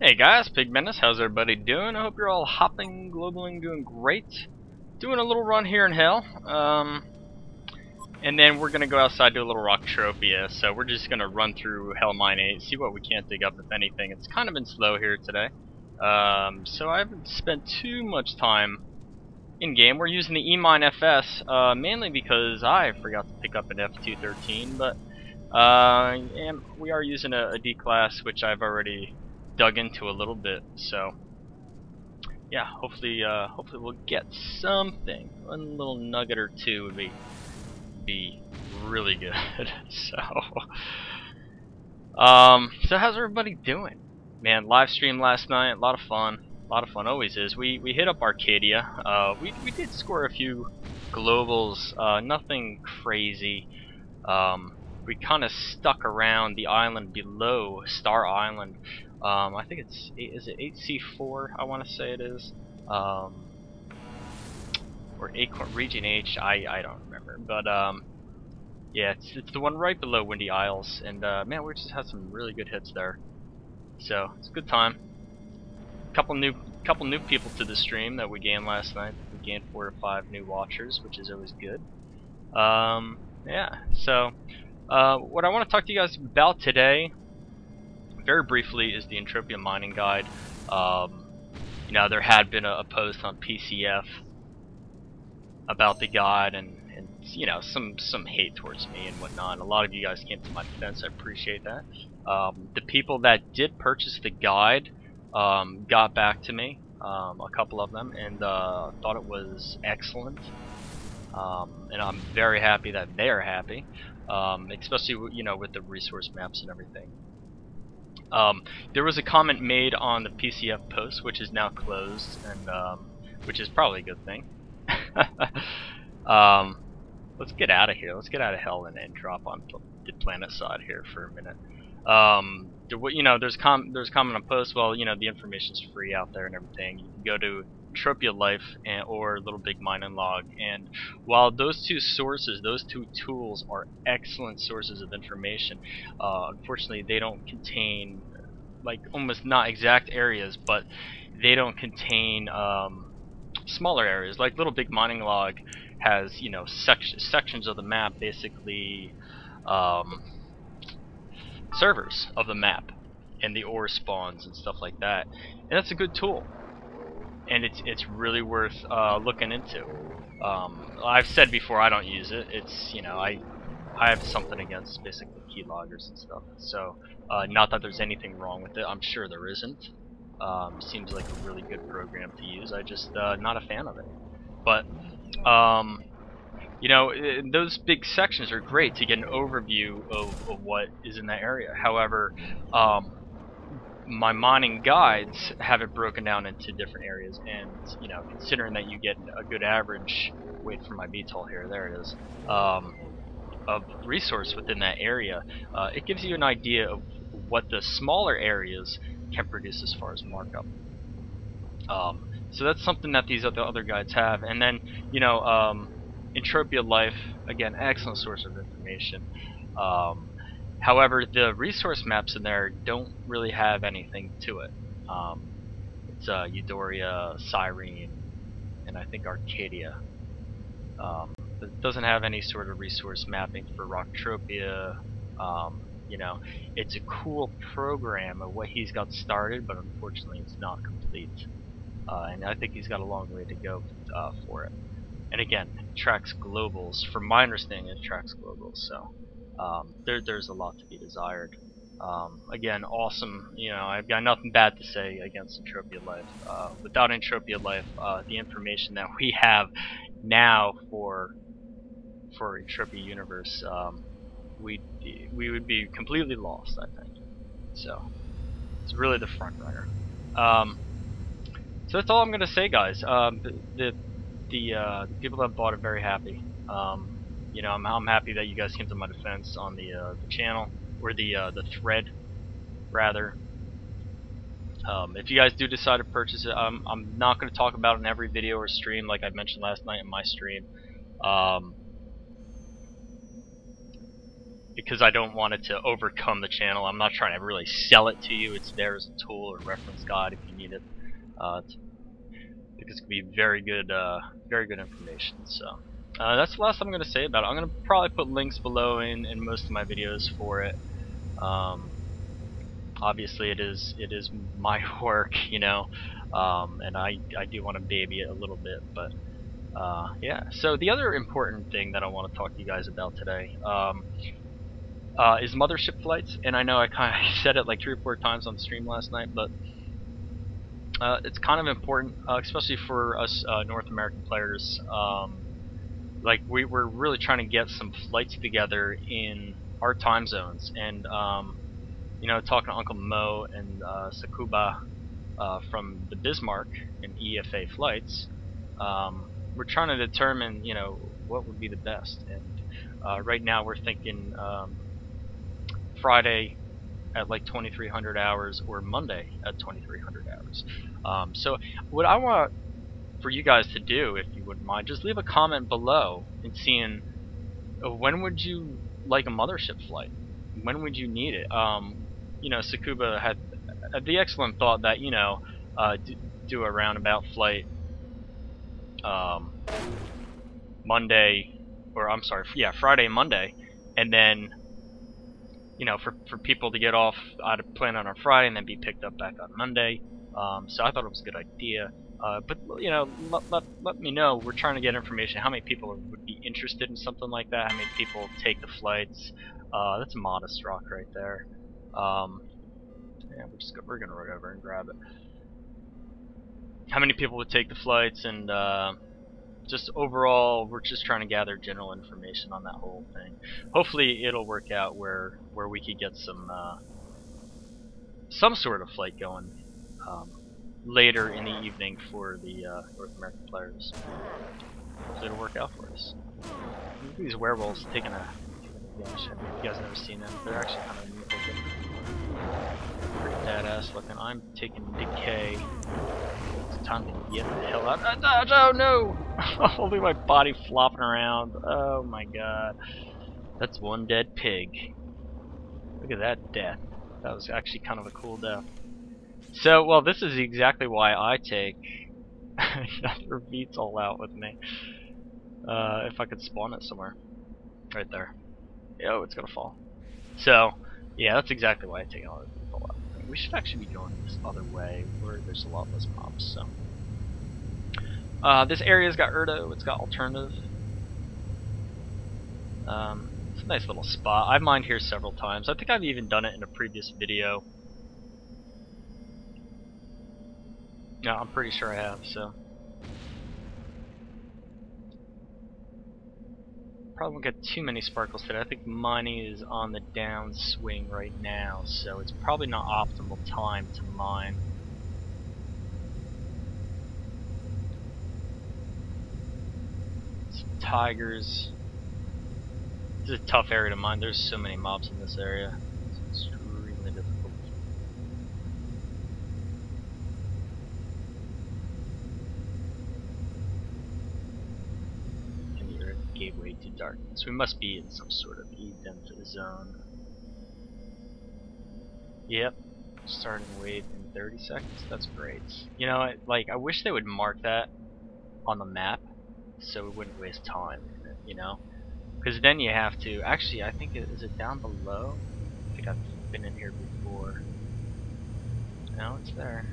Hey guys, PigBenis, how's everybody doing? I hope you're all hopping, globaling, doing great. Doing a little run here in hell, and then we're gonna go outside, do a little Rocktropia. So we're just gonna run through Hell Mine 8, see what we can't dig up, if anything. It's kind of been slow here today, so I haven't spent too much time in game. We're using the E-Mine FS, mainly because I forgot to pick up an F213, but and we are using a D class, which I've already dug into a little bit, so yeah, hopefully we'll get something. One little nugget or two would be really good. So how's everybody doing? Man, live stream last night, a lot of fun, always is. We hit up Arcadia. We did score a few globals, nothing crazy. We kind of stuck around the island below Star Island. I think is it 8C4? I want to say it is, or Acorn Region H. I don't remember, but yeah, it's the one right below Windy Isles, and man, we just had some really good hits there. So it's a good time. Couple new people to the stream that we gained last night. We gained 4 or 5 new watchers, which is always good. Yeah. So what I want to talk to you guys about today, very briefly, is the Entropia mining guide. You know, there had been a post on PCF about the guide, and you know, some hate towards me and whatnot. A lot of you guys came to my defense. I appreciate that. The people that did purchase the guide got back to me, a couple of them, and thought it was excellent. And I'm very happy that they're happy, especially you know, with the resource maps and everything. There was a comment made on the PCF post, which is now closed, and which is probably a good thing. Let's get out of here. Let's get out of hell and drop on the planet side here for a minute. You know, there's comment on post. Well, you know, the information's free out there and everything. You can go to Entropia Life or Little Big Mine and Log, and while those two sources, those two tools are excellent sources of information, unfortunately they don't contain, like, almost not exact areas, but they don't contain smaller areas. Like Little Big Mining Log has, you know, sections of the map, basically servers of the map and the ore spawns and stuff like that, and that's a good tool, and it's really worth looking into. I've said before, I don't use it. It's, you know, I have something against basically keyloggers and stuff, so not that there's anything wrong with it. I'm sure there isn't. Seems like a really good program to use. I just not a fan of it. But you know, those big sections are great to get an overview of what is in that area. However, my mining guides have it broken down into different areas, and you know, considering that you get a good average, wait for my VTOL here, there it is, of resource within that area, it gives you an idea of what the smaller areas can produce as far as markup. So that's something that these other guides have. And then, you know, Entropia Life, again, excellent source of information. However, the resource maps in there don't really have anything to it. It's Euphoria, Cyrene, and I think Arcadia. It doesn't have any sort of resource mapping for Rocktropia. You know, it's a cool program of what he's got started, but unfortunately it's not complete. And I think he's got a long way to go for it. And again, it tracks globals. From my understanding, it tracks globals, so there's a lot to be desired. Again, awesome. You know, I've got nothing bad to say against Entropia Life. Without Entropia Life, the information that we have now for Entropia Universe, we would be completely lost, I think. So it's really the front runner. So that's all I'm gonna say, guys. The people that bought it, very happy. You know, I'm happy that you guys came to my defense on the channel, or the thread, rather. If you guys do decide to purchase it, I'm not going to talk about it in every video or stream like I mentioned last night in my stream. because I don't want it to overcome the channel. I'm not trying to really sell it to you. It's there as a tool or reference guide if you need it. Because it could be very good information. So that's the last I'm going to say about it. I'm going to probably put links below in most of my videos for it. Obviously, it is my work, you know, and I do want to baby it a little bit, but yeah. So the other important thing that I want to talk to you guys about today is mothership flights, and I know I kind of said it like 3 or 4 times on the stream last night, but it's kind of important, especially for us North American players. Like we're really trying to get some flights together in our time zones, and you know, talking to Uncle Mo and Sakuba from the Bismarck and EFA flights, we're trying to determine, you know, what would be the best. And right now we're thinking Friday at like 2300 hours or Monday at 2300 hours. So what I want for you guys to do, if you wouldn't mind, just leave a comment below and seeing when would you like a mothership flight? When would you need it? You know, Sakuba had the excellent thought that, you know, do a roundabout flight Monday, or I'm sorry, yeah, Friday and Monday, and then, you know, for people to get off, I'd plan on Friday and then be picked up back on Monday. So I thought it was a good idea. But you know, let me know. We're trying to get information. How many people would be interested in something like that? How many people take the flights? That's a modest rock right there. Yeah, we're gonna run over and grab it. How many people would take the flights, and just overall, we're just trying to gather general information on that whole thing. Hopefully, it'll work out where we could get some sort of flight going later in the evening for the North American players. Hopefully, it'll work out for us. Look at these werewolves taking a dash. You guys have never seen them? They're actually kind of neat looking. Pretty badass looking. I'm taking decay. It's time to get the hell out. Oh no! Only my body flopping around. Oh my god. That's one dead pig. Look at that death. That was actually kind of a cool death. So, well, this is exactly why I take another VTOL out with me. If I could spawn it somewhere. Right there. Oh, it's gonna fall. So, yeah, that's exactly why I take another VTOL out. We should actually be going this other way, where there's a lot less mobs, so. This area's got Erdo, it's got alternative. It's a nice little spot. I've mined here several times. I think I've even done it in a previous video. No, I'm pretty sure I have, so. Probably won't get too many sparkles today. I think mining is on the downswing right now, so it's probably not optimal time to mine. Some tigers. This is a tough area to mine. There's so many mobs in this area. It's extremely difficult. Gateway to darkness. We must be in some sort of event zone. Yep. Starting wave in 30 seconds. That's great. You know, like, I wish they would mark that on the map so we wouldn't waste time in it, you know? Because then you have to... Actually, I think is it down below? I think I've been in here before. No, it's there.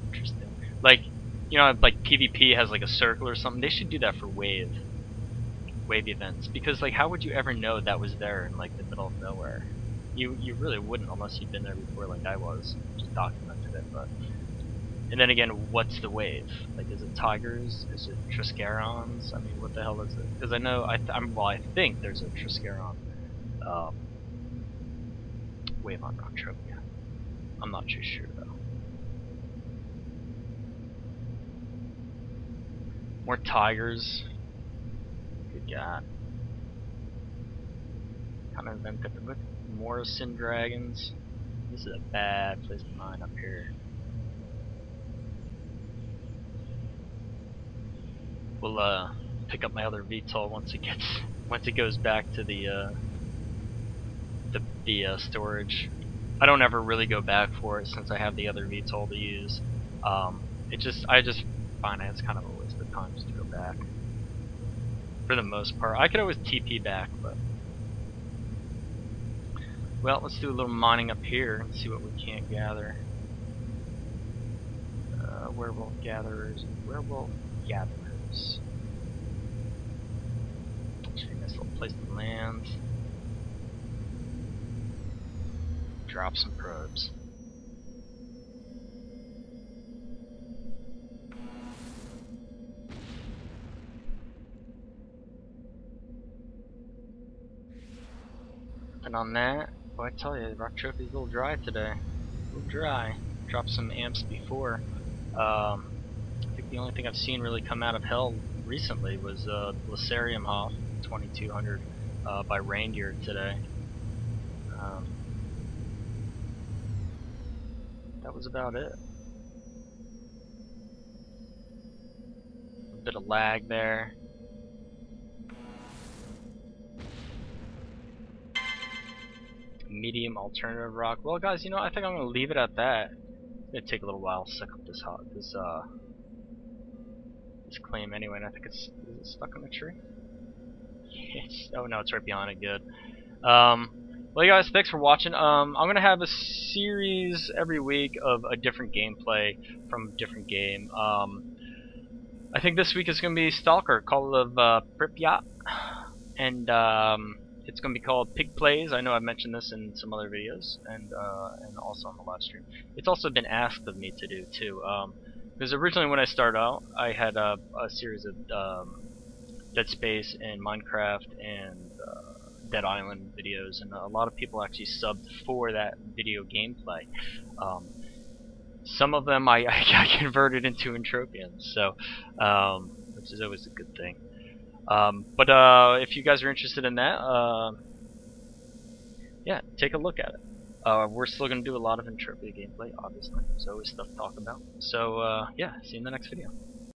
Interesting. Like, you know, like PvP has like a circle or something. They should do that for wave events, because like, how would you ever know that was there in like the middle of nowhere? You really wouldn't unless you've been there before, like I was, just documented it. But and then again, what's the wave? Like, is it tigers? Is it Triscarons? I mean, what the hell is it? Because I know I think there's a Triscaron wave on Rocktropia. I'm not too sure though. More tigers. Good God. Kind of event that with Morrison dragons. This is a bad place to mine up here. We'll pick up my other VTOL once it goes back to the storage. I don't ever really go back for it since I have the other VTOL to use. I just find it's kind of a waste of time just to go back. For the most part, I could always TP back, but well, let's do a little mining up here and see what we can't gather. Werewolf gatherers. Should be a nice little place to land. Drop some probes. And on that, well, I tell you, Rocktropia is a little dry today. A little dry. Dropped some amps before. I think the only thing I've seen really come out of hell recently was Lacerium Hof 2200 by Reindeer today. That was about it. A bit of lag there. Medium alternative rock. Well, guys, you know, I think I'm gonna leave it at that. It's gonna take a little while to suck up this claim anyway, and I think is it stuck on a tree? Oh no, it's right behind it. Good. Well, you guys, thanks for watching. I'm gonna have a series every week of a different gameplay from a different game. I think this week is gonna be Stalker, Call of Pripyat, and it's going to be called Pig Plays. I know I've mentioned this in some other videos, and also on the live stream. It's also been asked of me to do too, because originally when I started out, I had a series of Dead Space and Minecraft and Dead Island videos, and a lot of people actually subbed for that video gameplay. Some of them I converted into Entropians, so which is always a good thing. But if you guys are interested in that, yeah, take a look at it. We're still going to do a lot of Entropia gameplay, obviously. There's always stuff to talk about. So, yeah, see you in the next video.